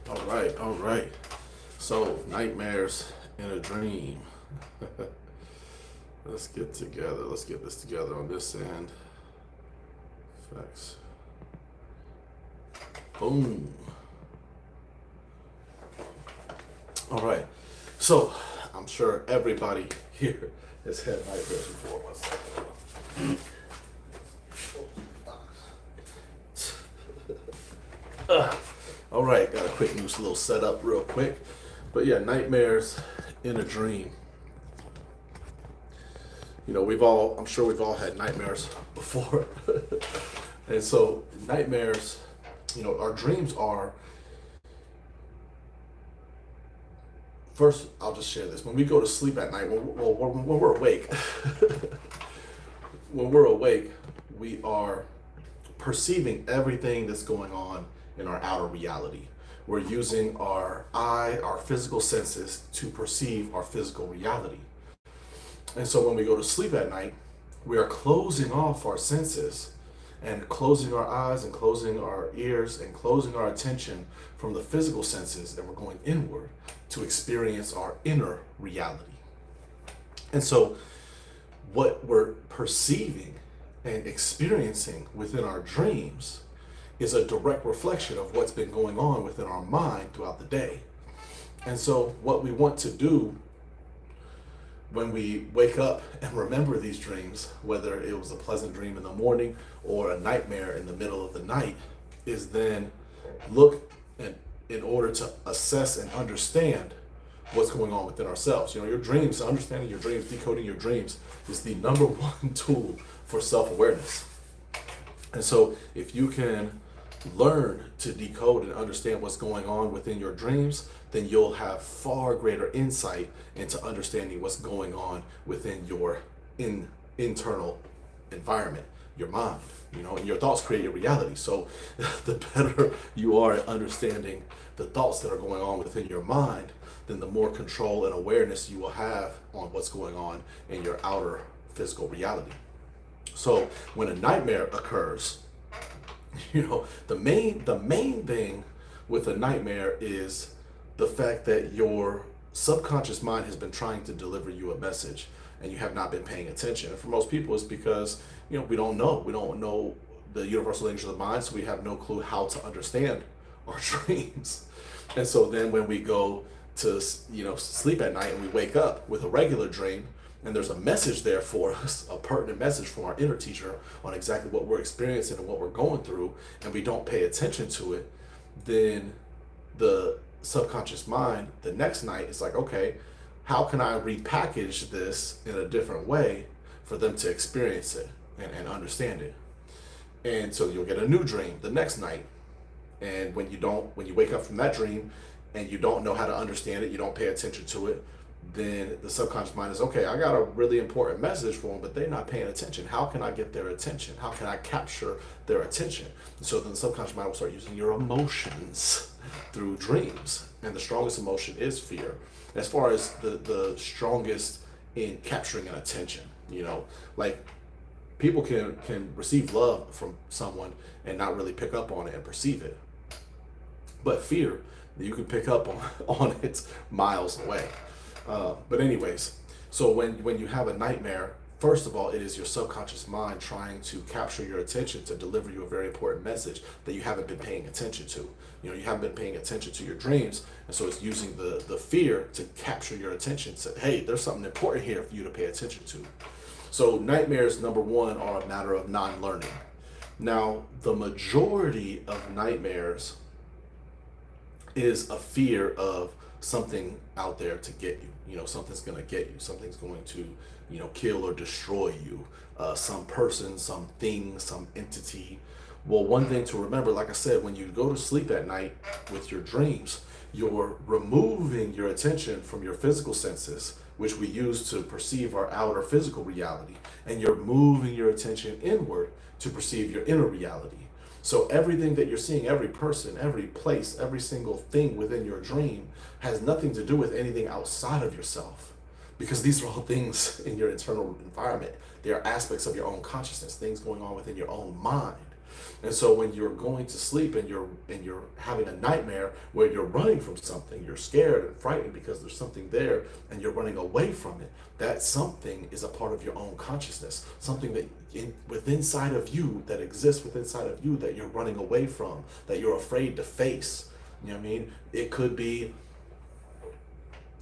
All right, all right. So, nightmares in a dream. Let's get together. Let's get this together on this end. Facts. Boom. All right. So, I'm sure everybody here has had nightmares before. One second. All right, got a quick new little setup real quick. But yeah, nightmares in a dream. I'm sure we've all had nightmares before. And so nightmares, our dreams are, first, I'll just share this. When we go to sleep at night, when we're awake, when we're awake, we are perceiving everything that's going on in our outer reality. We're using our physical senses to perceive our physical reality. And so when we go to sleep at night, we are closing off our senses and closing our eyes and closing our ears and closing our attention from the physical senses, and we're going inward to experience our inner reality. And so what we're perceiving and experiencing within our dreams is a direct reflection of what's been going on within our mind throughout the day. And so what we want to do when we wake up and remember these dreams, whether it was a pleasant dream in the morning or a nightmare in the middle of the night, is then look and in order to assess and understand what's going on within ourselves. Your dreams, understanding your dreams, decoding your dreams is the number one tool for self-awareness. And so if you can learn to decode and understand what's going on within your dreams, then you'll have far greater insight into understanding what's going on within your internal environment, your mind. And your thoughts create your reality. So the better you are at understanding the thoughts that are going on within your mind, then the more control and awareness you will have on what's going on in your outer physical reality. So when a nightmare occurs, the main thing with a nightmare is the fact that your subconscious mind has been trying to deliver you a message and you have not been paying attention. And for most people, it's because we don't know the universal language of the mind, so we have no clue how to understand our dreams. And so then when we go to sleep at night and we wake up with a regular dream, and there's a message there for us, a pertinent message from our inner teacher on exactly what we're experiencing and what we're going through, and we don't pay attention to it, then the subconscious mind the next night is like, okay, how can I repackage this in a different way for them to experience it and understand it? And so you'll get a new dream the next night. And when you wake up from that dream and you don't know how to understand it, you don't pay attention to it, then the subconscious mind is, okay, I got a really important message for them, but they're not paying attention. How can I get their attention? How can I capture their attention? And so then the subconscious mind will start using your emotions through dreams. And the strongest emotion is fear. As far as the strongest in capturing an attention, like people can receive love from someone and not really pick up on it and perceive it. But fear, you can pick up on it miles away. But anyways, so when you have a nightmare, first of all, it is your subconscious mind trying to capture your attention to deliver you a very important message that you haven't been paying attention to. You haven't been paying attention to your dreams, and so it's using the fear to capture your attention. Say, hey, there's something important here for you to pay attention to. So nightmares, number one, are a matter of non-learning. Now, the majority of nightmares is a fear of something out there to get you. Something's going to get you. Something's going to, kill or destroy you. Some person, some thing, some entity. Well, one thing to remember, like I said, when you go to sleep at night with your dreams, you're removing your attention from your physical senses, which we use to perceive our outer physical reality, and you're moving your attention inward to perceive your inner reality. So everything that you're seeing, every person, every place, every single thing within your dream has nothing to do with anything outside of yourself, because these are all things in your internal environment. They are aspects of your own consciousness, things going on within your own mind. And so when you're going to sleep and you're having a nightmare where you're running from something, you're scared and frightened because there's something there and you're running away from it. That something is a part of your own consciousness, something that within inside of you, that exists within inside of you, that you're running away from, that you're afraid to face. You know what I mean? It could be,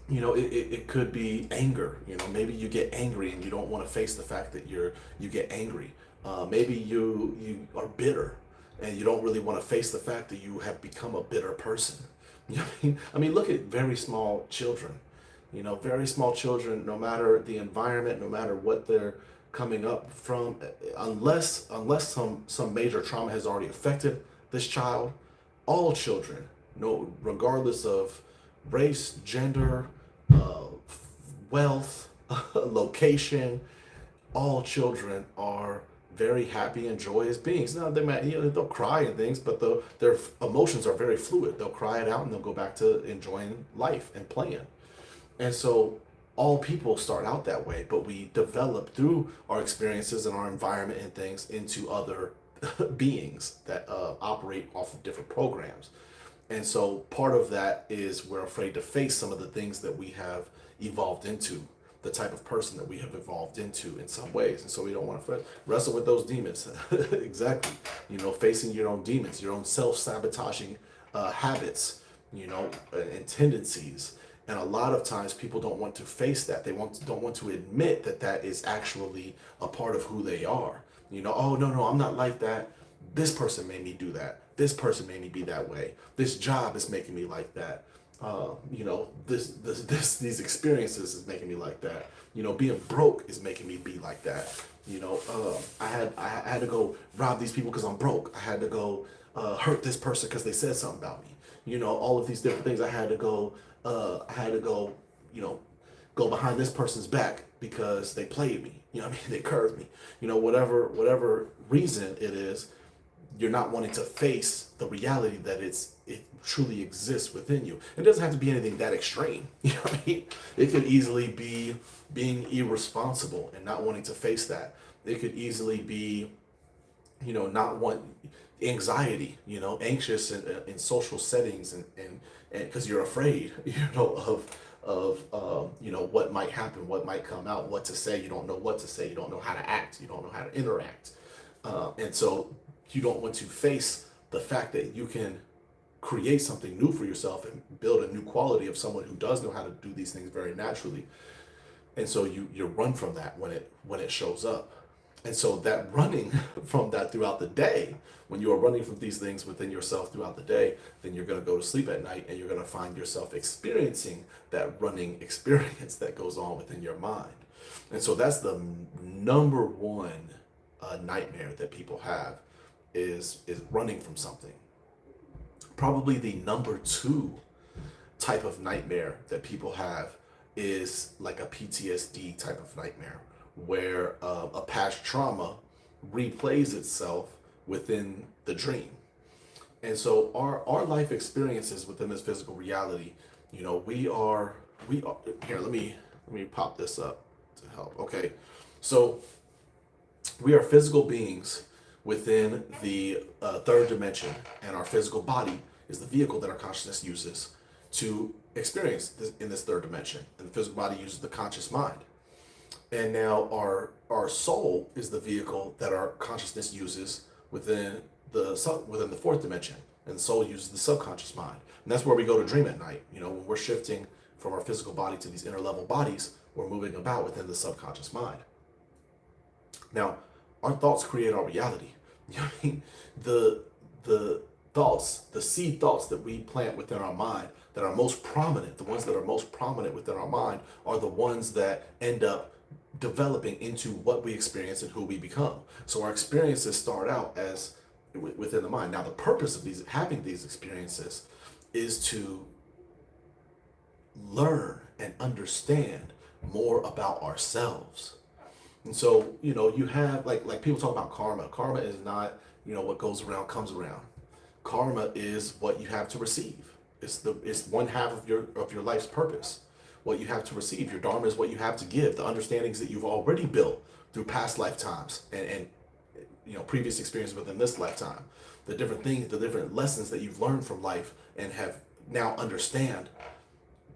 it could be anger. Maybe you get angry and you don't want to face the fact that you get angry. Maybe you are bitter and you don't really want to face the fact that you have become a bitter person. You know what I mean? Look at very small children. Very small children, no matter the environment, no matter what they're coming up from, unless some major trauma has already affected this child, all children, no, regardless of race, gender, wealth, location, all children are very happy and joyous beings. Now they might, they'll cry and things, but their emotions are very fluid. They'll cry it out and they'll go back to enjoying life and playing. And so all people start out that way, but we develop through our experiences and our environment and things into other beings that operate off of different programs. And so part of that is we're afraid to face some of the things that we have evolved into, the type of person that we have evolved into in some ways. And so we don't want to wrestle with those demons. Exactly. Facing your own demons, your own self-sabotaging habits, and tendencies. And a lot of times people don't want to face that. They don't want to admit that that is actually a part of who they are. Oh, no, I'm not like that. This person made me do that. This person made me be that way. This job is making me like that. These experiences is making me like that. Being broke is making me be like that. I had to go rob these people because I'm broke. I had to go hurt this person because they said something about me. All of these different things. I had to go, go behind this person's back because they played me. They curved me. Whatever reason it is, you're not wanting to face the reality that it truly exists within you. It doesn't have to be anything that extreme. It could easily be being irresponsible and not wanting to face that. It could easily be, not want anxiety, anxious in social settings and because you're afraid, of what might happen, what might come out, what to say. You don't know what to say. You don't know how to act. You don't know how to interact. And so you don't want to face the fact that you can create something new for yourself and build a new quality of someone who does know how to do these things very naturally. And so you run from that when it shows up. And so that running from that throughout the day, when you are running from these things within yourself throughout the day, then you're going to go to sleep at night and you're going to find yourself experiencing that running experience that goes on within your mind. And so that's the number one nightmare that people have is running from something. Probably the number two type of nightmare that people have is like a PTSD type of nightmare, where a past trauma replays itself within the dream. And so our life experiences within this physical reality, we are here, let me pop this up to help. Okay. So we are physical beings within the third dimension, and our physical body is the vehicle that our consciousness uses to experience this, in this third dimension. And the physical body uses the conscious mind. And now our soul is the vehicle that our consciousness uses within the fourth dimension, and the soul uses the subconscious mind. And that's where we go to dream at night. When we're shifting from our physical body to these inner level bodies, we're moving about within the subconscious mind. Now, our thoughts create our reality. The thoughts, the seed thoughts that we plant within our mind that are most prominent, the ones that are most prominent within our mind are the ones that end up developing into what we experience and who we become. So our experiences start out as within the mind. Now, the purpose of having these experiences is to learn and understand more about ourselves. And so, you have like people talk about karma. Karma is not, what goes around comes around. Karma is what you have to receive. It's one half of your life's purpose. What you have to receive. Your dharma is what you have to give. The understandings that you've already built through past lifetimes and previous experiences within this lifetime, the different things, the different lessons that you've learned from life and have now understand.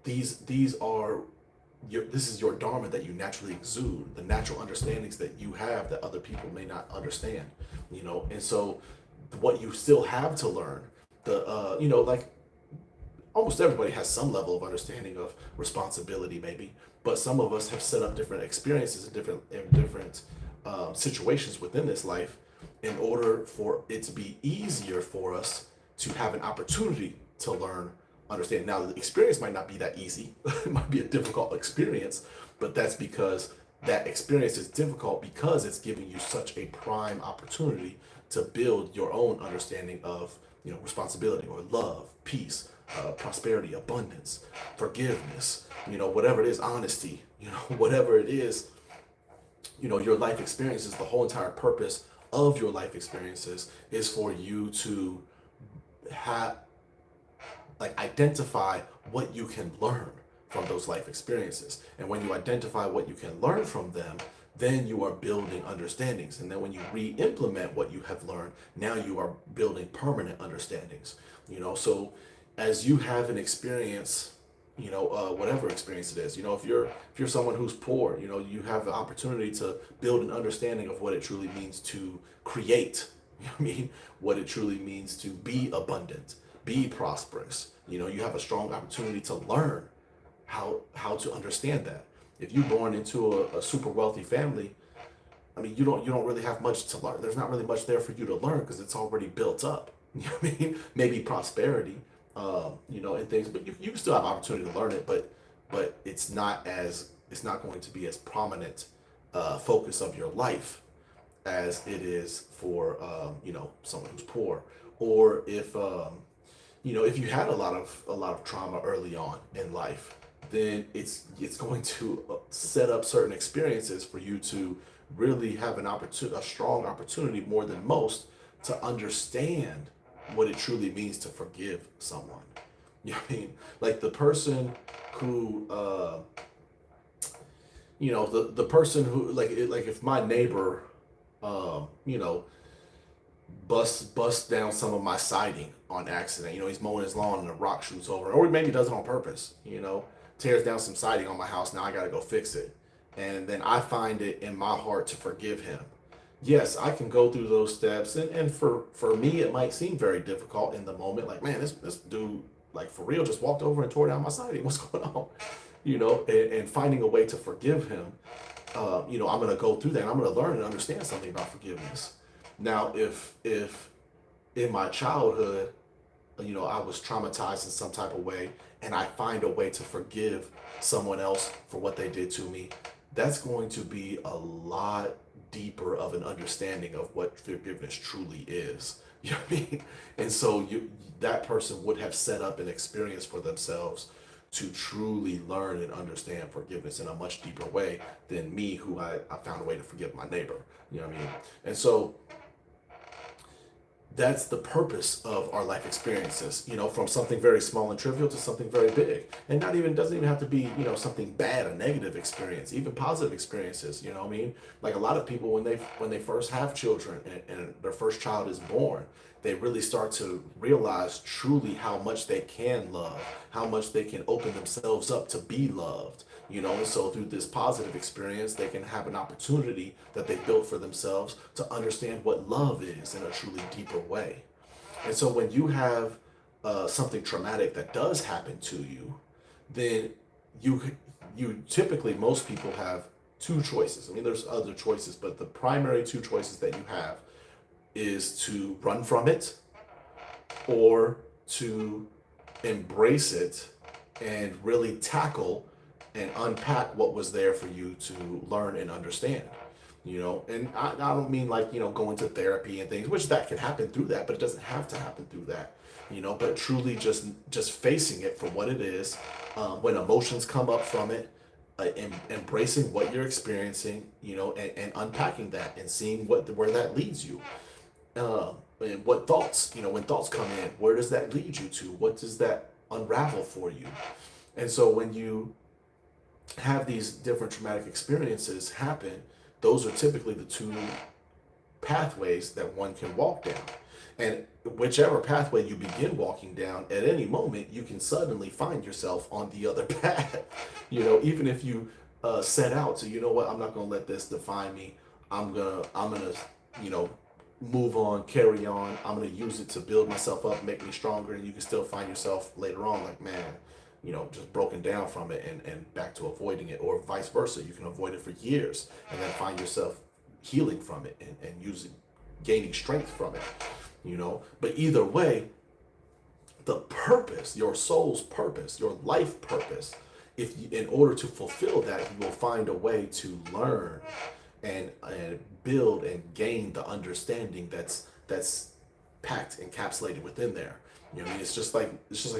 These are this is your dharma that you naturally exude, the natural understandings that you have that other people may not understand, and so what you still have to learn, like almost everybody has some level of understanding of responsibility, maybe, but some of us have set up different experiences in different situations within this life in order for it to be easier for us to have an opportunity to learn, understand. Now, the experience might not be that easy. It might be a difficult experience, but that's because that experience is difficult because it's giving you such a prime opportunity to build your own understanding of, responsibility or love, peace, prosperity, abundance, forgiveness, whatever it is, honesty, whatever it is, your life experiences, the whole entire purpose of your life experiences is for you to have, like, identify what you can learn from those life experiences. And when you identify what you can learn from them, then you are building understandings. And then when you re-implement what you have learned, now you are building permanent understandings. So as you have an experience, whatever experience it is, if you're someone who's poor, you have the opportunity to build an understanding of what it truly means to create. What it truly means to be abundant, be prosperous. You have a strong opportunity to learn how to understand that. If you're born into a super wealthy family, you don't really have much to learn. There's not really much there for you to learn because it's already built up. Maybe prosperity, and things, but you still have opportunity to learn it, but it's not going to be as prominent focus of your life as it is for someone who's poor, or if you had a lot of trauma early on in life, then it's going to set up certain experiences for you to really have a strong opportunity, more than most, to understand what it truly means to forgive someone. Like the person who, the person who, like if my neighbor, you know, bust down some of my siding on accident. He's mowing his lawn and a rock shoots over, or maybe does it on purpose. Tears down some siding on my house. Now I got to go fix it, and then I find it in my heart to forgive him. Yes, I can go through those steps, and for me, it might seem very difficult in the moment. Like, man, this dude, like, for real, just walked over and tore down my siding. What's going on? And finding a way to forgive him. I'm gonna go through that. And I'm gonna learn and understand something about forgiveness. Now, if in my childhood, I was traumatized in some type of way, and I find a way to forgive someone else for what they did to me, that's going to be a lot deeper of an understanding of what forgiveness truly is. You know what I mean? And so that person would have set up an experience for themselves to truly learn and understand forgiveness in a much deeper way than me, who I found a way to forgive my neighbor. You know what I mean? And so that's the purpose of our life experiences, from something very small and trivial to something very big. And doesn't even have to be, something bad, a negative experience, even positive experiences, you know what I mean? Like, a lot of people, when they first have children and their first child is born, they really start to realize truly how much they can love, how much they can open themselves up to be loved. And so through this positive experience, they can have an opportunity that they built for themselves to understand what love is in a truly deeper way. And so when you have something traumatic that does happen to you, then you typically, most people have two choices. There's other choices, but the primary two choices that you have is to run from it or to embrace it and really tackle and unpack what was there for you to learn and understand. And I don't mean, like, going to therapy and things, which that can happen through that, but it doesn't have to happen through that. But truly just facing it for what it is, when emotions come up from it, embracing what you're experiencing, and unpacking that and seeing where that leads you. And what thoughts, when thoughts come in, where does that lead you to? What does that unravel for you? And so when you have these different traumatic experiences happen, those are typically the two pathways that one can walk down. And whichever pathway you begin walking down, at any moment, you can suddenly find yourself on the other path. Even if you set out to, you know what, I'm not going to let this define me. I'm gonna, you know, move on, carry on. I'm gonna use it to build myself up, make me stronger, and you can still find yourself later on like, man, just broken down from it and back to avoiding it, or vice versa. You can avoid it for years and then find yourself healing from it and gaining strength from it, But either way, the purpose, your soul's purpose, your life purpose, in order to fulfill that, you will find a way to learn and build and gain the understanding that's packed, encapsulated within there. I mean, it's just like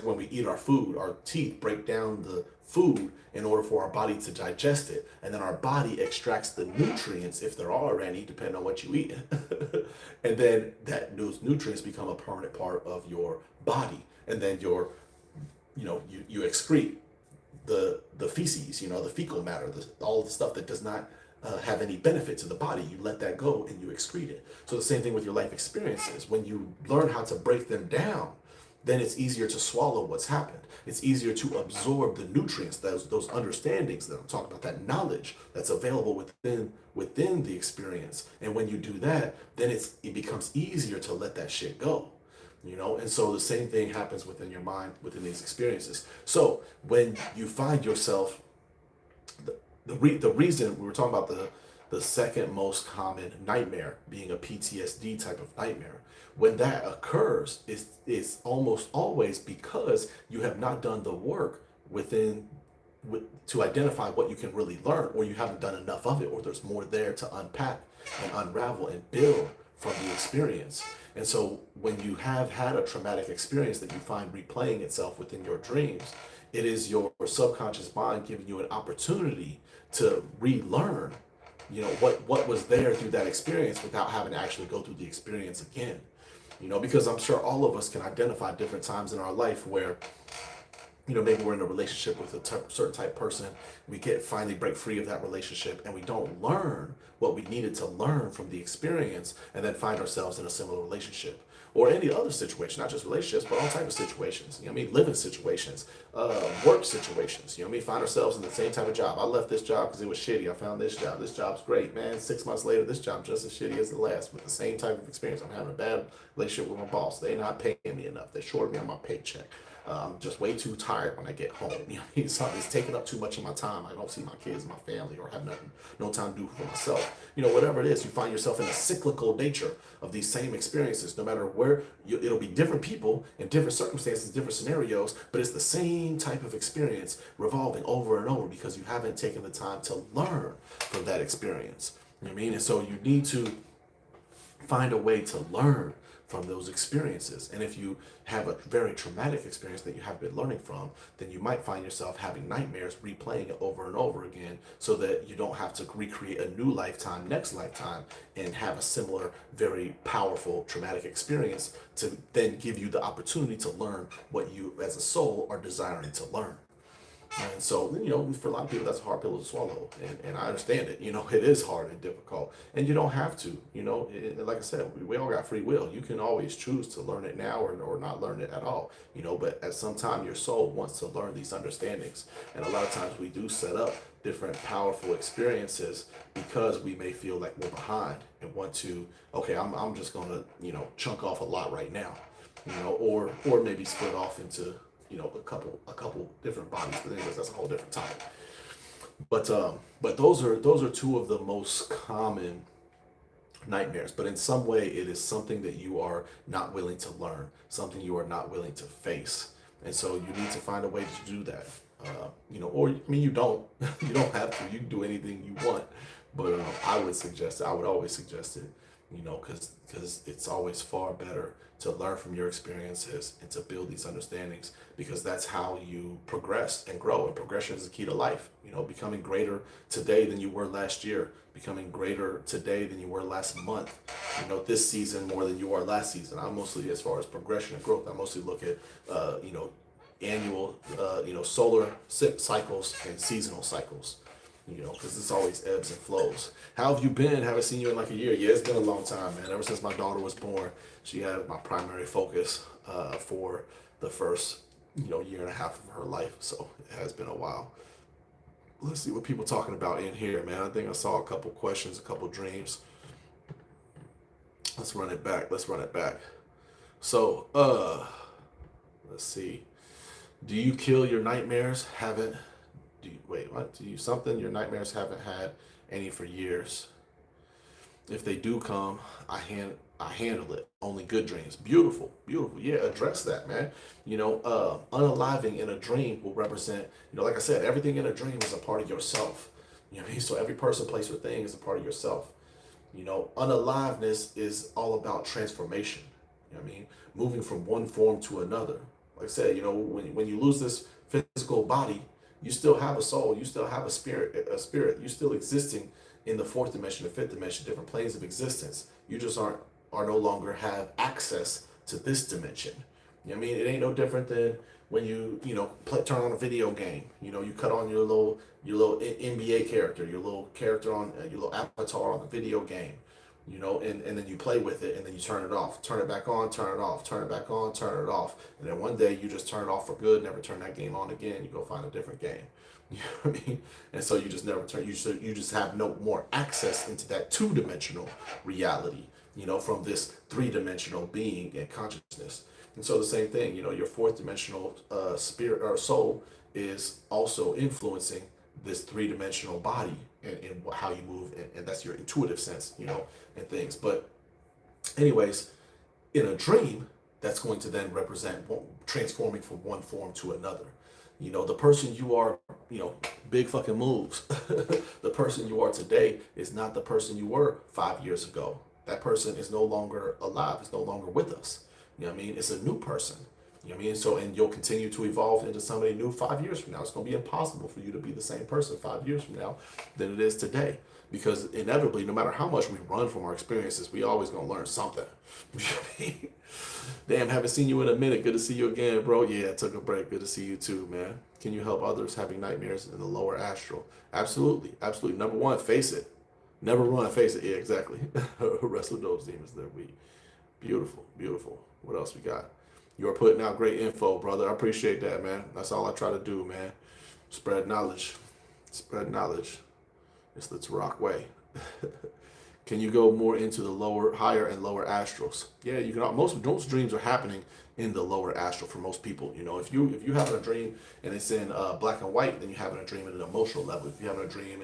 when we eat our food, our teeth break down the food in order for our body to digest it, and then our body extracts the nutrients, if there are any, depending on what you eat, and then those nutrients become a permanent part of your body, and then you excrete the feces, the fecal matter, all the stuff that does not have any benefit to the body. You let that go and you excrete it. So the same thing with your life experiences. When you learn how to break them down, then it's easier to swallow what's happened. It's easier to absorb the nutrients, those understandings that I'm talking about, that knowledge that's available within the experience. And when you do that, then it becomes easier to let that shit go. And so the same thing happens within your mind, within these experiences. So when you find yourself, the reason we were talking about the second most common nightmare being a PTSD type of nightmare, when that occurs, it's almost always because you have not done the work to identify what you can really learn, or you haven't done enough of it, or there's more there to unpack and unravel and build from the experience. And so when you have had a traumatic experience that you find replaying itself within your dreams, it is your subconscious mind giving you an opportunity to relearn, what was there through that experience without having to actually go through the experience again. Because I'm sure all of us can identify different times in our life where, maybe we're in a relationship with a certain type of person. We finally break free of that relationship, and we don't learn what we needed to learn from the experience, and then find ourselves in a similar relationship or any other situation, not just relationships, but all type of situations. Living situations, work situations. Find ourselves in the same type of job. I left this job because it was shitty. I found this job. This job's great, man. 6 months later, this job just as shitty as the last, with the same type of experience. I'm having a bad relationship with my boss. They're not paying me enough. They shorted me on my paycheck. Just way too tired when I get home. It's taking up too much of my time. I don't see my kids, my family, or have no time to do for myself. Whatever it is, you find yourself in a cyclical nature of these same experiences. No matter where, it'll be different people in different circumstances, different scenarios, but it's the same type of experience revolving over and over because you haven't taken the time to learn from that experience. You know what I mean? And so you need to find a way to learn from those experiences. And if you have a very traumatic experience that you have been learning from, then you might find yourself having nightmares, replaying it over and over again, so that you don't have to recreate a new lifetime, next lifetime, and have a similar, very powerful traumatic experience to then give you the opportunity to learn what you as a soul are desiring to learn. And so, for a lot of people, that's a hard pill to swallow. And I understand it. It is hard and difficult. And you don't have to. Like I said, we all got free will. You can always choose to learn it now or not learn it at all. But at some time, your soul wants to learn these understandings. And a lot of times we do set up different powerful experiences because we may feel like we're behind and want to, okay, I'm just going to, chunk off a lot right now, or maybe split off into a couple different bodies. But anyways, that's a whole different topic. But those are two of the most common nightmares. But in some way, it is something that you are not willing to learn, something you are not willing to face, and so you need to find a way to do that. Or you don't you don't have to. You can do anything you want, but I would always suggest it. Because it's always far better to learn from your experiences and to build these understandings, because that's how you progress and grow. And progression is the key to life. Becoming greater today than you were last year, becoming greater today than you were last month, this season more than you are last season. I mostly, as far as progression and growth, I mostly look at, annual, solar cycles and seasonal cycles. because it's always ebbs and flows. How have you been? Haven't seen you in like a year. Yeah, it's been a long time, man. Ever since my daughter was born, she had my primary focus for the first, year and a half of her life. So it has been a while. Let's see what people talking about in here, man. I think I saw a couple questions, a couple dreams. Let's run it back. Let's run it back. So, let's see. Do you kill your nightmares? Haven't. Wait, what? Do you something? Your nightmares haven't had any for years. If they do come, I handle it. Only good dreams. Beautiful, beautiful. Yeah, address that, man. Unaliving in a dream will represent, like I said, everything in a dream is a part of yourself. You know what I mean? So every person, place, or thing is a part of yourself. Unaliveness is all about transformation. You know what I mean? Moving from one form to another. Like I said, when you lose this physical body, you still have a soul, you still have a spirit, you're still existing in the fourth dimension, the fifth dimension, different planes of existence. You just are no longer have access to this dimension. You know what I mean? It ain't no different than when you turn on a video game. You cut on your little NBA character, your little character on your little avatar on the video game. And then you play with it, and then you turn it off, turn it back on, turn it off, turn it back on, turn it off, and then one day you just turn it off for good, never turn that game on again. You go find a different game. You know what I mean? And so you just never turn. You just have no more access into that two-dimensional reality. From this three-dimensional being and consciousness. And so the same thing. Your fourth dimensional spirit or soul is also influencing this three-dimensional body and how you move, and that's your intuitive sense, and things. But anyways, in a dream, that's going to then represent transforming from one form to another. The person you are, big fucking moves. The person you are today is not the person you were 5 years ago. That person is no longer alive, is no longer with us. You know what I mean? It's a new person. You know what I mean? So, and you'll continue to evolve into somebody new 5 years from now. It's going to be impossible for you to be the same person 5 years from now than it is today. Because inevitably, no matter how much we run from our experiences, we always going to learn something. You know what I mean? Damn, haven't seen you in a minute. Good to see you again, bro. Yeah, I took a break. Good to see you too, man. Can you help others having nightmares in the lower astral? Absolutely. Absolutely. Number one, face it. Never run, face it. Yeah, exactly. Wrestle those demons, they're weak. Beautiful, beautiful. What else we got? You're putting out great info, brother. I appreciate that, man. That's all I try to do, man. Spread knowledge. Spread knowledge. It's the Tarak way. Can you go more into the higher and lower astrals? Yeah, you can. Most dreams are happening in the lower astral for most people. If you having a dream and it's in black and white, then you're having a dream at an emotional level. If you're having a dream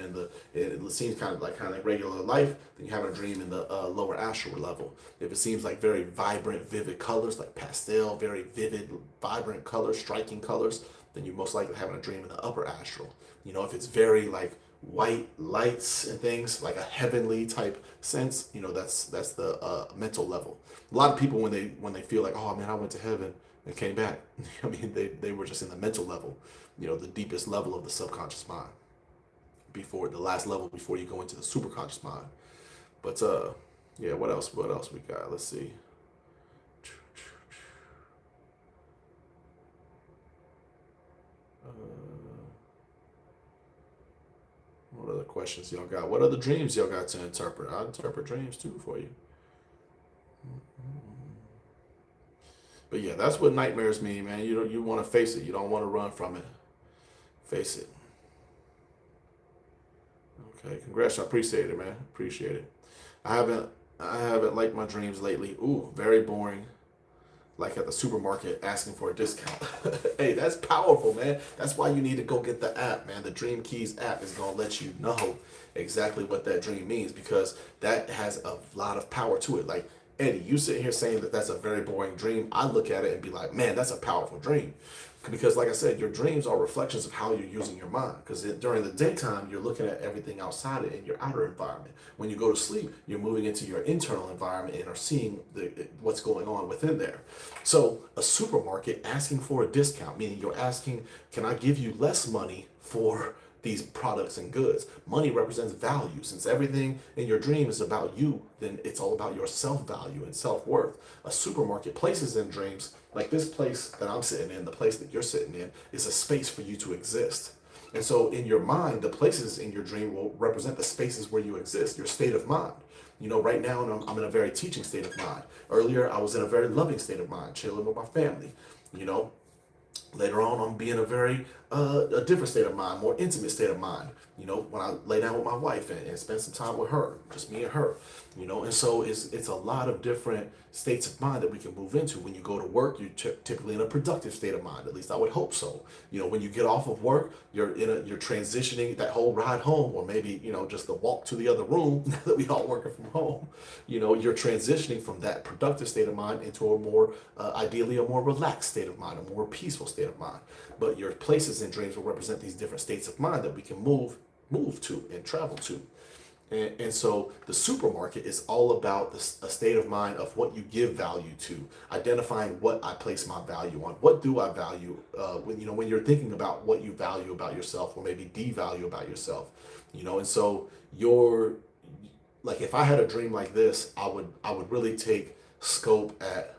it seems kind of like regular life, then you're having a dream in the lower astral level. If it seems like very vibrant, vivid colors, like pastel, very vivid, vibrant colors, striking colors, then you're most likely having a dream in the upper astral. If it's very like white lights and things, like a heavenly type sense, that's the mental level. A lot of people when they feel like, oh man, I went to heaven and came back, I mean they were just in the mental level, the deepest level of the subconscious mind, before the last level before you go into the superconscious mind. But yeah, what else we got? Let's see. What other questions y'all got? What other dreams y'all got to interpret? I'll interpret dreams too for you. But yeah, that's what nightmares mean, man. You want to face it. You don't want to run from it. Face it. Okay, congrats. I appreciate it, man. Appreciate it. I haven't liked my dreams lately. Ooh, very boring. Like at the supermarket asking for a discount. Hey, that's powerful, man. That's why you need to go get the app, man. The Dream Keys app is going to let you know exactly what that dream means, because that has a lot of power to it. Like, Eddie, you sitting here saying that that's a very boring dream. I look at it and be like, man, that's a powerful dream. Because like I said, your dreams are reflections of how you're using your mind. Because during the daytime, you're looking at everything outside it in your outer environment. When you go to sleep, you're moving into your internal environment and are seeing what's going on within there. So a supermarket asking for a discount, meaning you're asking, can I give you less money for these products and goods? Money represents value. Since everything in your dream is about you, then it's all about your self-value and self-worth. A supermarket places in dreams, like this place that I'm sitting in, the place that you're sitting in, is a space for you to exist. And so in your mind, the places in your dream will represent the spaces where you exist, your state of mind. Right now I'm in a very teaching state of mind. Earlier, I was in a very loving state of mind, chilling with my family. You know, Later on, I'm being a different state of mind, more intimate state of mind. When I lay down with my wife and spend some time with her, just me and her. And so it's a lot of different states of mind that we can move into. When you go to work, you're typically in a productive state of mind. At least I would hope so. When you get off of work, you're transitioning that whole ride home, or maybe just the walk to the other room. Now that we all working from home, you're transitioning from that productive state of mind into a more ideally a more relaxed state of mind, a more peaceful state of mind. But your places in dreams will represent these different states of mind that we can move to and travel to. And so the supermarket is all about a state of mind of what you give value to, identifying what I place my value on. What do I value? When you're thinking about what you value about yourself, or maybe devalue about yourself, and so like, if I had a dream like this, I would really take scope at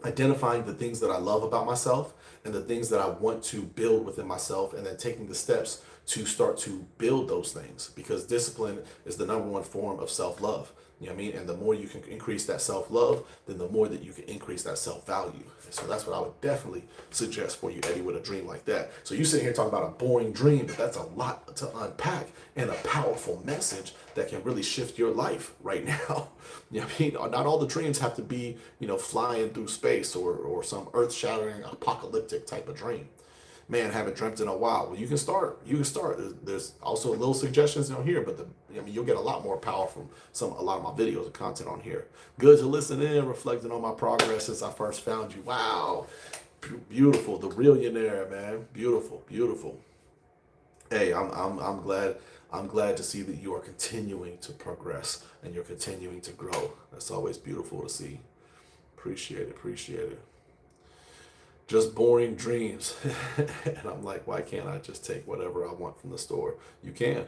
identifying the things that I love about myself and the things that I want to build within myself, and then taking the steps to start to build those things, because discipline is the number one form of self-love. You know what I mean? And the more you can increase that self-love, then the more that you can increase that self-value. And so that's what I would definitely suggest for you, Eddie, with a dream like that. So you sitting here talking about a boring dream, but that's a lot to unpack, and a powerful message that can really shift your life right now. You know what I mean? Not all the dreams have to be, flying through space or some earth-shattering apocalyptic type of dream. Man, haven't dreamt in a while. Well, you can start. There's also little suggestions on here, but you'll get a lot more power from a lot of my videos and content on here. Good to listen in, reflecting on my progress since I first found you. Wow, beautiful, the Realionaire, man, beautiful, beautiful. Hey, I'm glad. I'm glad to see that you are continuing to progress and you're continuing to grow. That's always beautiful to see. Appreciate it. Appreciate it. Just boring dreams. And I'm like, why can't I just take whatever I want from the store? You can.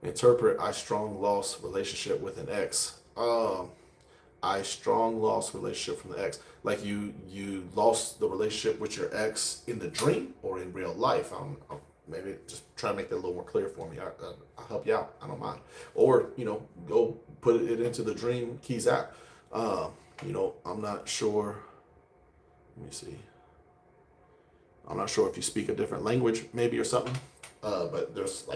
Interpret, I strong lost relationship with an ex. I strong lost relationship from the ex. Like you lost the relationship with your ex in the dream or in real life. Maybe just try to make that a little more clear for me. I'll help you out. I don't mind. Or, go put it into the Dream Keys app. I'm not sure. Let me see. I'm not sure if you speak a different language, maybe, or something. But there's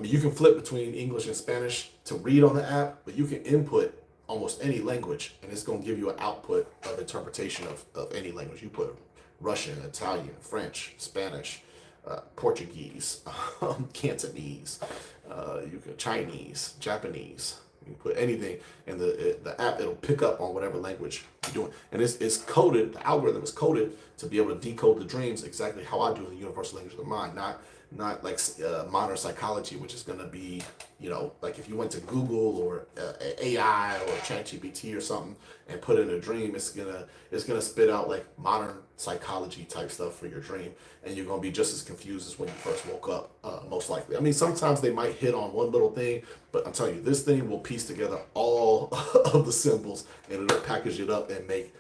you can flip between English and Spanish to read on the app, but you can input almost any language, and it's going to give you an output of interpretation of any language. You put Russian, Italian, French, Spanish, Portuguese, Cantonese, Chinese, Japanese. You can put anything, and the app, it'll pick up on whatever language you're doing, and it's coded. The algorithm is coded to be able to decode the dreams exactly how I do in the universal language of the mind, not like modern psychology, which is going to be, like if you went to Google or AI or ChatGPT or something and put in a dream, it's gonna spit out like modern psychology type stuff for your dream, and you're gonna be just as confused as when you first woke up, most likely. I mean, sometimes they might hit on one little thing, but I'm telling you, this thing will piece together all of the symbols, and it'll package it up and make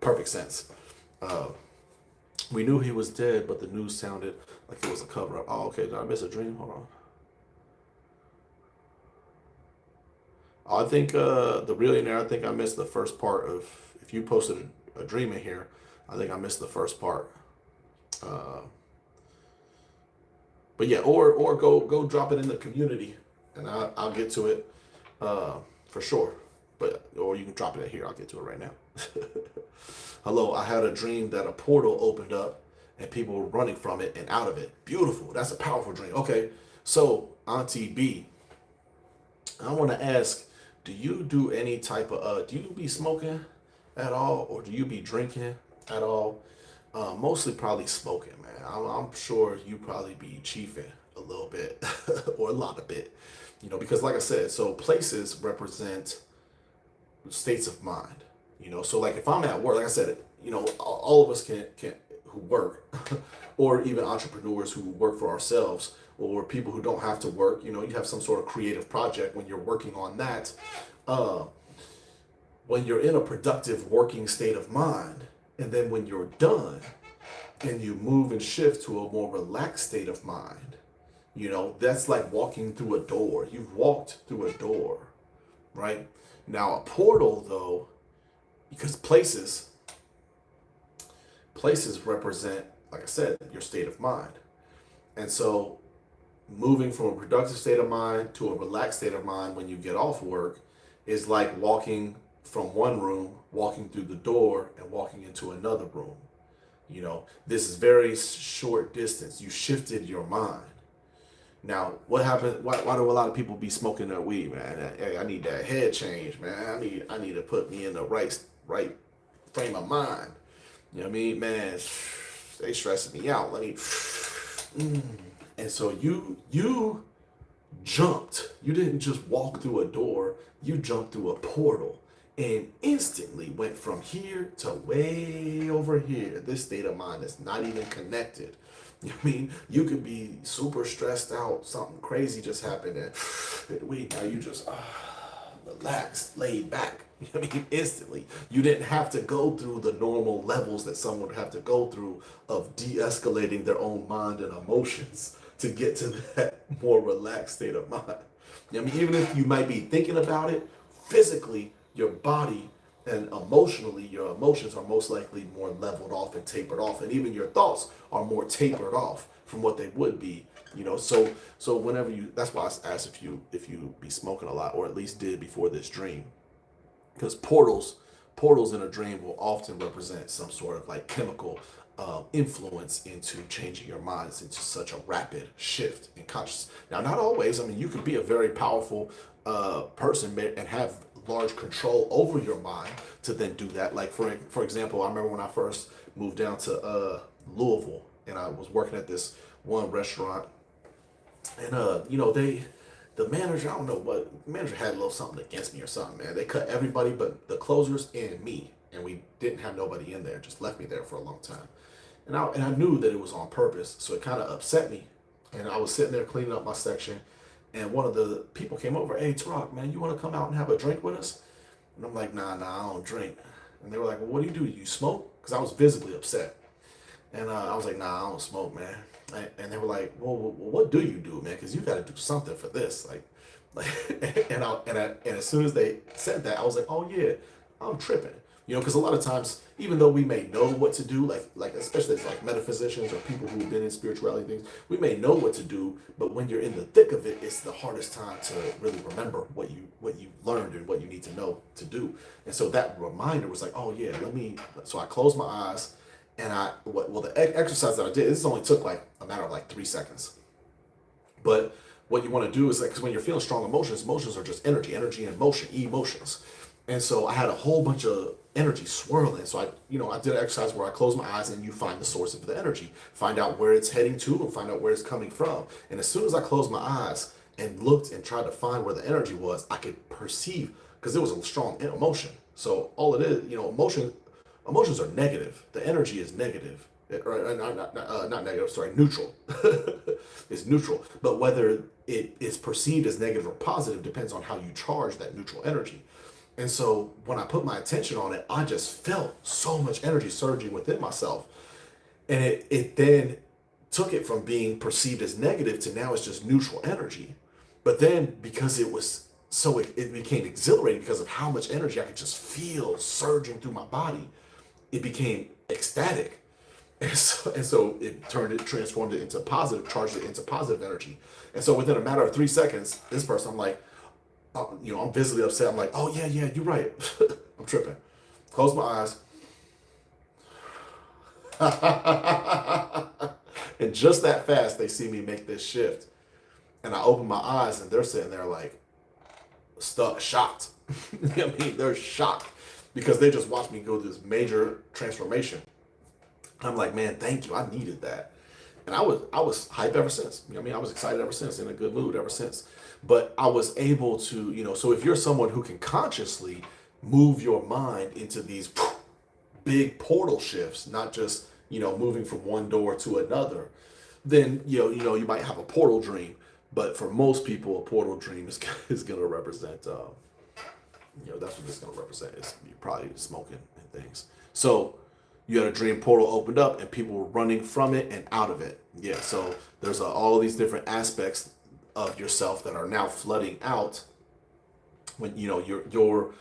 perfect sense. We knew he was dead, but the news sounded like it was a cover up. Oh, okay. Did I miss a dream? Hold on. I think the Realionaire, I think I missed the first part of, if you posted a dream in here, I think I missed the first part. But yeah, or go drop it in the community, and I'll get to it for sure. Or you can drop it in here. I'll get to it right now. Hello, I had a dream that a portal opened up and people were running from it and out of it. Beautiful. That's a powerful dream. Okay, so Auntie B, I want to ask, do you do any type of, do you be smoking at all, or do you be drinking at all? Mostly probably smoking, man. I'm sure you probably be chiefing a little bit or a lot of bit, because like I said, so places represent states of mind. So like if I'm at work, like I said, all of us can who work, or even entrepreneurs who work for ourselves, or people who don't have to work. You have some sort of creative project. When you're working on that, when you're in a productive working state of mind, and then when you're done, and you move and shift to a more relaxed state of mind. That's like walking through a door. You've walked through a door, right? Now, a portal, though, because places represent, like I said, your state of mind. And so moving from a productive state of mind to a relaxed state of mind when you get off work is like walking from one room, walking through the door, and walking into another room. This is very short distance. You shifted your mind. Now, what happened? Why do a lot of people be smoking their weed, man? Hey, I need that head change, man. I need to put me in the right frame of mind. You know what I mean, man? They stressing me out. Let me. And so you jumped. You didn't just walk through a door. You jumped through a portal and instantly went from here to way over here. This state of mind is not even connected. You know what I mean? You could be super stressed out. Something crazy just happened, and wait, now you just relaxed, laid back. You know what I mean? Instantly. You didn't have to go through the normal levels that someone would have to go through of de-escalating their own mind and emotions to get to that more relaxed state of mind. You know what I mean? Even if you might be thinking about it, physically, your body and emotionally, your emotions are most likely more leveled off and tapered off, and even your thoughts are more tapered off from what they would be. So whenever that's why I asked if you be smoking a lot, or at least did before this dream, because portals in a dream will often represent some sort of like chemical influence into changing your minds into such a rapid shift in consciousness. Now, not always. I mean, you could be a very powerful person and have large control over your mind to then do that. Like for example, I remember when I first moved down to Louisville, and I was working at this one restaurant, and the manager, I don't know what, the manager had a little something against me or something, man. They cut everybody but the closers and me, and we didn't have nobody in there, just left me there for a long time. And I knew that it was on purpose, so it kind of upset me. And I was sitting there cleaning up my section, and one of the people came over. Hey, Tarak, man, you want to come out and have a drink with us? And I'm like, nah, I don't drink. And they were like, well, what do? You smoke? Because I was visibly upset. And I was like, nah, I don't smoke, man. And they were like, well, what do you do, man? Because you got to do something for this. And as soon as they said that, I was like, oh yeah, I'm tripping. Because a lot of times, even though we may know what to do, like especially like metaphysicians or people who've been in spirituality things, we may know what to do, but when you're in the thick of it, it's the hardest time to really remember what you learned and what you need to know to do. And so that reminder was like, oh yeah, so I closed my eyes, and the exercise that I did, this only took like a matter of like 3 seconds. But what you want to do is, like, because when you're feeling strong emotions are just energy and motion, emotions. And so I had a whole bunch of energy swirling. So I did an exercise where I closed my eyes and you find the source of the energy, find out where it's heading to, and find out where it's coming from. And as soon as I closed my eyes and looked and tried to find where the energy was, I could perceive, because there was a strong emotion. So all it is, emotions are negative. The energy is negative. Not negative, sorry, neutral. It's neutral. But whether it is perceived as negative or positive depends on how you charge that neutral energy. And so when I put my attention on it, I just felt so much energy surging within myself. And it then took it from being perceived as negative to now it's just neutral energy. But then because it became exhilarating because of how much energy I could just feel surging through my body, it became ecstatic. And so it transformed it into positive, charged it into positive energy. And so within a matter of 3 seconds, this person, I'm like, I'm visibly upset. I'm like, oh yeah, you're right. I'm tripping. Close my eyes. And just that fast, they see me make this shift. And I open my eyes, and they're sitting there like, stuck, shocked. You know what I mean? They're shocked because they just watched me go through this major transformation. I'm like, man, thank you. I needed that. And I was hype ever since. You know what I mean? I was excited ever since, in a good mood ever since. But I was able to, so if you're someone who can consciously move your mind into these big portal shifts, not just, moving from one door to another, then, you might have a portal dream. But for most people, a portal dream is going to represent, that's what it's going to represent. Is you're probably smoking and things. So, You had a dream portal opened up and people were running from it and out of it. Yeah, so there's all these different aspects of yourself that are now flooding out when you're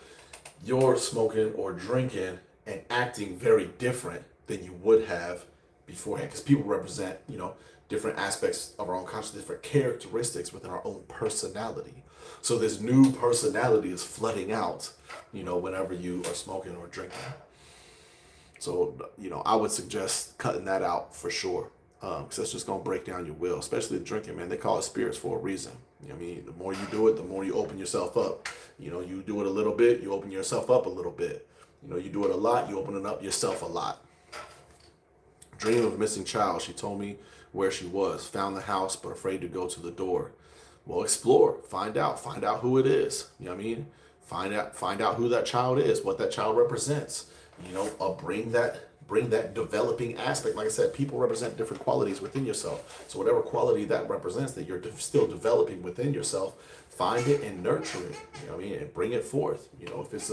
smoking or drinking and acting very different than you would have beforehand, because people represent different aspects of our own consciousness, different characteristics within our own personality. So this new personality is flooding out whenever you are smoking or drinking. So I would suggest cutting that out for sure, because that's just gonna break down your will, especially the drinking, man. They call it spirits for a reason. I mean, the more you do it, the more you open yourself up. You do it a little bit, you open yourself up a little bit. You do it a lot, you open up yourself a lot. Dream of a missing child. She told me where she was, found the house, but afraid to go to the door. Well, explore, find out who it is. You know what I mean? Find out who that child is, what that child represents. Bring that developing aspect. Like I said, people represent different qualities within yourself. So whatever quality that represents that you're still developing within yourself, find it and nurture it. You know what I mean? And bring it forth. If it's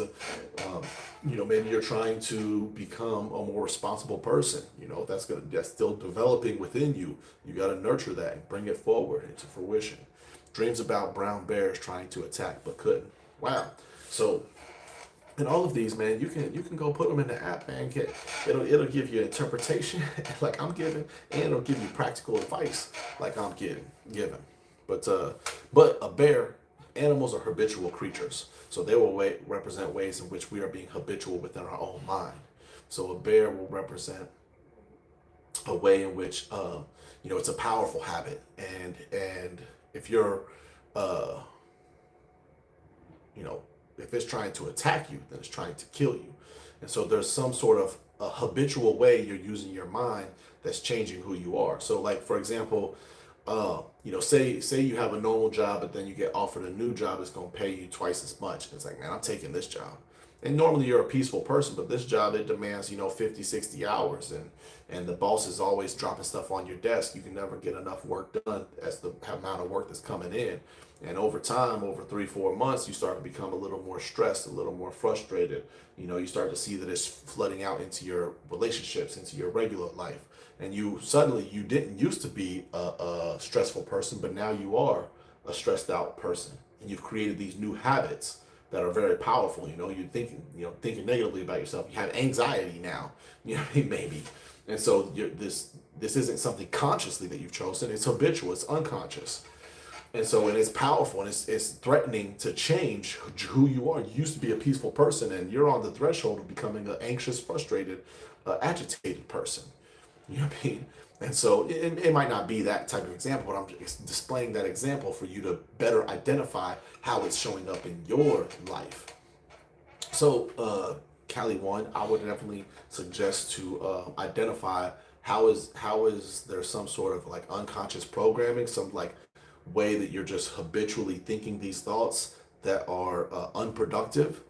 maybe you're trying to become a more responsible person. That's still developing within you. You got to nurture that and bring it forward into fruition. Dreams about brown bears trying to attack but couldn't. Wow. So, and all of these, man, you can go put them in the app, man. It'll give you interpretation like I'm giving, and it'll give you practical advice like I'm giving. But a bear, animals are habitual creatures, so they will represent ways in which we are being habitual within our own mind. So a bear will represent a way in which it's a powerful habit, and if you're if it's trying to attack you, then it's trying to kill you. And so there's some sort of a habitual way you're using your mind that's changing who you are. So like, for example, say you have a normal job, but then you get offered a new job that's going to pay you twice as much. And it's like, man, I'm taking this job. And normally you're a peaceful person, but this job, it demands, 50, 60 hours. And the boss is always dropping stuff on your desk. You can never get enough work done as the amount of work that's coming in. And over time, over 3-4 months, you start to become a little more stressed, a little more frustrated. You start to see that it's flooding out into your relationships, into your regular life. And you didn't used to be a stressful person, but now you are a stressed out person. And you've created these new habits that are very powerful. You're thinking negatively about yourself. You have anxiety now, maybe. And so this isn't something consciously that you've chosen. It's habitual, it's unconscious. And so, and it's powerful, and it's threatening to change who you are. You used to be a peaceful person, and you're on the threshold of becoming an anxious, frustrated, agitated person. You know what I mean? And so it might not be that type of example, but I'm displaying that example for you to better identify how it's showing up in your life. So, Cali one, I would definitely suggest to identify how is there some sort of like unconscious programming, some like way that you're just habitually thinking these thoughts that are unproductive,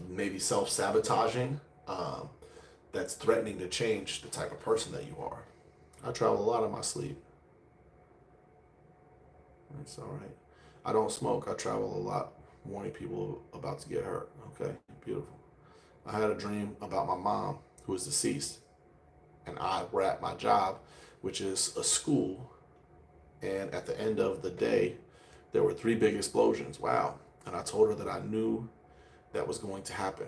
maybe self-sabotaging, that's threatening to change the type of person that you are. I travel a lot in my sleep. It's all right. I don't smoke. I travel a lot, warning people about to get hurt. Okay, beautiful. I had a dream about my mom who is deceased, and I were at my job, which is a school. And at the end of the day, there were 3 big explosions. Wow. And I told her that I knew that was going to happen.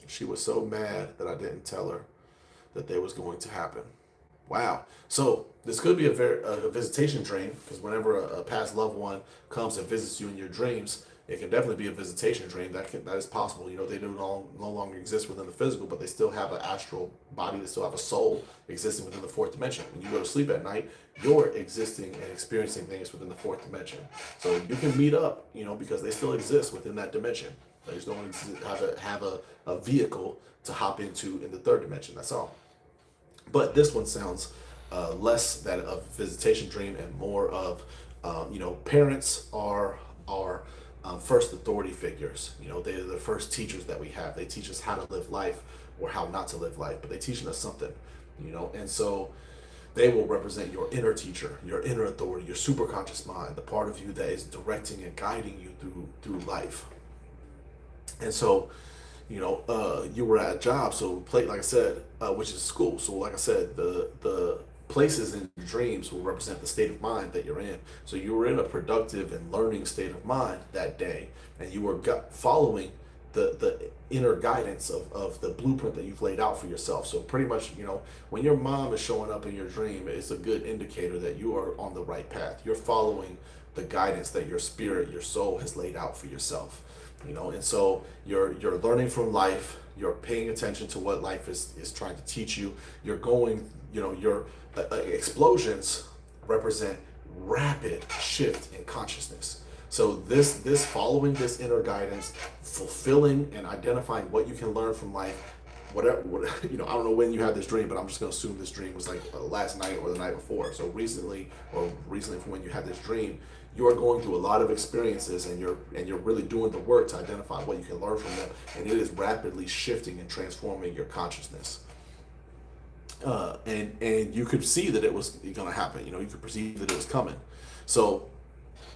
She was so mad that I didn't tell her that they was going to happen. Wow. So this could be a visitation dream, because whenever a past loved one comes and visits you in your dreams, it can definitely be a visitation dream. That is possible. They do no longer exist within the physical, but they still have an astral body. They still have a soul existing within the 4th dimension. When you go to sleep at night, you're existing and experiencing things within the 4th dimension. So you can meet up, because they still exist within that dimension. They just don't have a vehicle to hop into in the 3rd dimension. That's all. But this one sounds less that of a visitation dream and more of, parents are first authority figures. They're the first teachers that we have. They teach us how to live life or how not to live life, but they teaching us something, and so they will represent your inner teacher, your inner authority, your superconscious mind, the part of you that is directing and guiding you through life. And so, you were at a job, so play like I said, which is school. So like I said, the places in your dreams will represent the state of mind that you're in. So you were in a productive and learning state of mind that day, and you were following the inner guidance of the blueprint that you've laid out for yourself. So pretty much, when your mom is showing up in your dream, it's a good indicator that you are on the right path. You're following the guidance that your spirit, your soul has laid out for yourself. And so you're learning from life. You're paying attention to what life is trying to teach you. You're going, your explosions represent rapid shift in consciousness. So this following this inner guidance, fulfilling and identifying what you can learn from life, whatever, I don't know when you had this dream, but I'm just gonna assume this dream was like last night or the night before. So recently from when you had this dream, you are going through a lot of experiences, and you're really doing the work to identify what you can learn from them, and it is rapidly shifting and transforming your consciousness. And you could see that it was going to happen. You could perceive that it was coming. So,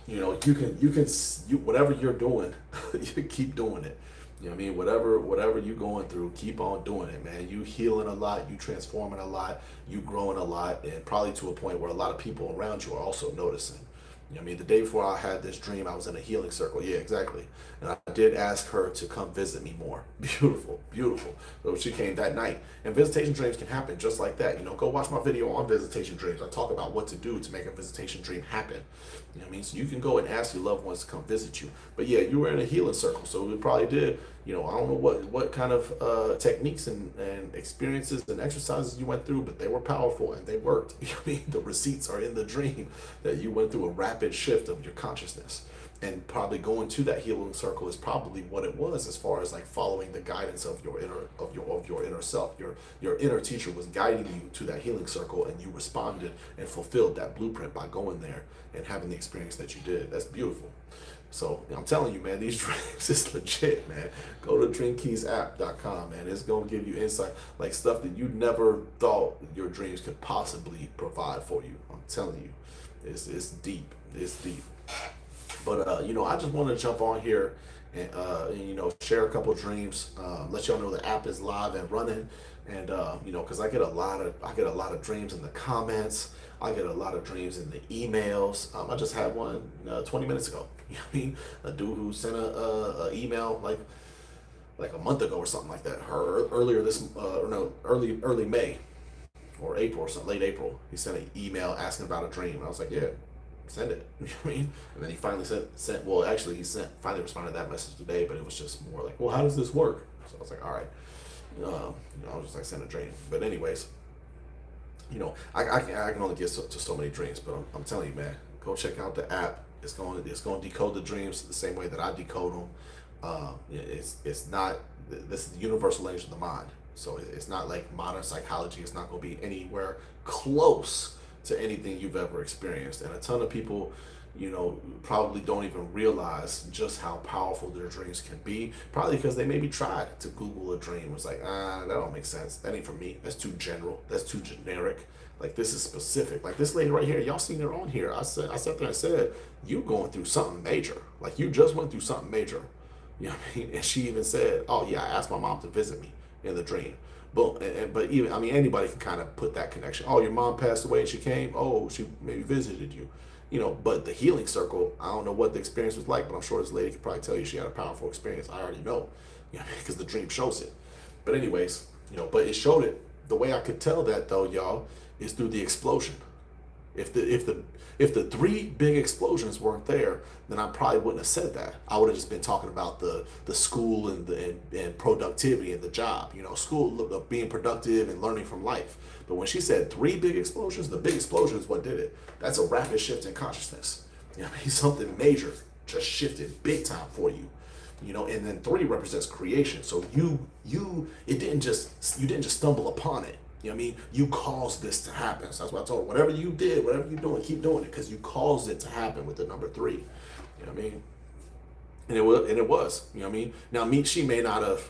whatever you're doing, you keep doing it. Whatever you're going through, keep on doing it, man. You healing a lot, you transforming a lot, you growing a lot, and probably to a point where a lot of people around you are also noticing. The day before I had this dream, I was in a healing circle. Yeah, exactly. And I did ask her to come visit me more. Beautiful, beautiful. So she came that night. And visitation dreams can happen just like that. Go watch my video on visitation dreams. I talk about what to do to make a visitation dream happen. So you can go and ask your loved ones to come visit you. But yeah, you were in a healing circle. So we probably did, I don't know what kind of techniques and experiences and exercises you went through, but they were powerful and they worked. The receipts are in the dream that you went through a rapid shift of your consciousness. And probably going to that healing circle is probably what it was, as far as like following the guidance of your inner self. Your inner teacher was guiding you to that healing circle, and you responded and fulfilled that blueprint by going there and having the experience that you did. That's beautiful. So I'm telling you, man, these dreams is legit, man. Go to dreamkeysapp.com, man. It's gonna give you insight, like stuff that you never thought your dreams could possibly provide for you. I'm telling you, it's deep. It's deep. But I just want to jump on here and share a couple dreams, let y'all know the app is live and running, and because I get a lot of dreams in the comments. I get a lot of dreams in the emails. I just had one 20 minutes ago. A dude who sent a email like a month ago or something like that. Earlier early May or April or something, late April. He sent an email asking about a dream, and I was like, yeah, send it. And then he finally sent. Well, actually, he finally responded to that message today, but it was just more like, well, how does this work? So I was like, all right. I was just like, send a dream. But anyways, I can only get to so many dreams, but I'm telling you, man, go check out the app. It's going to decode the dreams the same way that I decode them. It's not. This is the universal language of the mind. So it's not like modern psychology. It's not going to be anywhere close to anything you've ever experienced. And a ton of people, probably don't even realize just how powerful their dreams can be. Probably because they maybe tried to Google a dream. It's like, that don't make sense. That ain't for me. That's too general. That's too generic. Like, this is specific. Like this lady right here, y'all seen her on here. I sat there and said, you going through something major. Like, you just went through something major. You know what I mean? And she even said, oh yeah, I asked my mom to visit me in the dream. Boom. But even, anybody can kind of put that connection. Oh, your mom passed away and she came. Oh, she maybe visited you. But the healing circle, I don't know what the experience was like, but I'm sure this lady could probably tell you she had a powerful experience. I already know, because the dream shows it. But anyways, but it showed it. The way I could tell that though, y'all, is through the explosion. If the three big explosions weren't there, then I probably wouldn't have said that. I would have just been talking about the school and productivity and the job. School, being productive and learning from life. But when she said three big explosions, the big explosion is what did it. That's a rapid shift in consciousness. Something major just shifted big time for you. And then three represents creation. So you didn't just stumble upon it. You caused this to happen. So that's what I told her. Whatever you did, whatever you're doing, keep doing it, because you caused it to happen with the number three. And it was. Now, she may not have,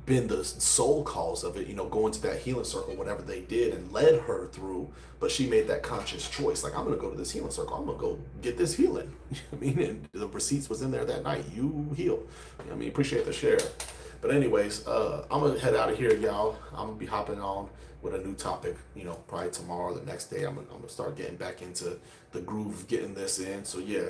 been the sole cause of it, going to that healing circle, whatever they did and led her through, but she made that conscious choice. Like, I'm going to go to this healing circle. I'm going to go get this healing. And the receipts was in there that night. You heal. Appreciate the share. But anyways, I'm gonna head out of here, y'all. I'm gonna be hopping on with a new topic, probably tomorrow or the next day. I'm gonna start getting back into the groove of getting this in. So yeah,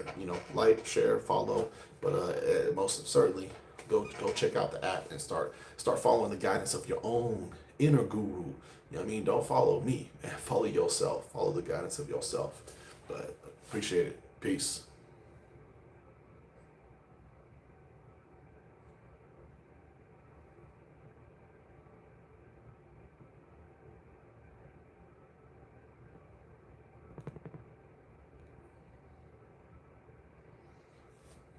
like, share, follow, but most certainly go check out the app and start following the guidance of your own inner guru. You know what I mean? Don't follow me, man. Follow yourself. Follow the guidance of yourself. But appreciate it. Peace.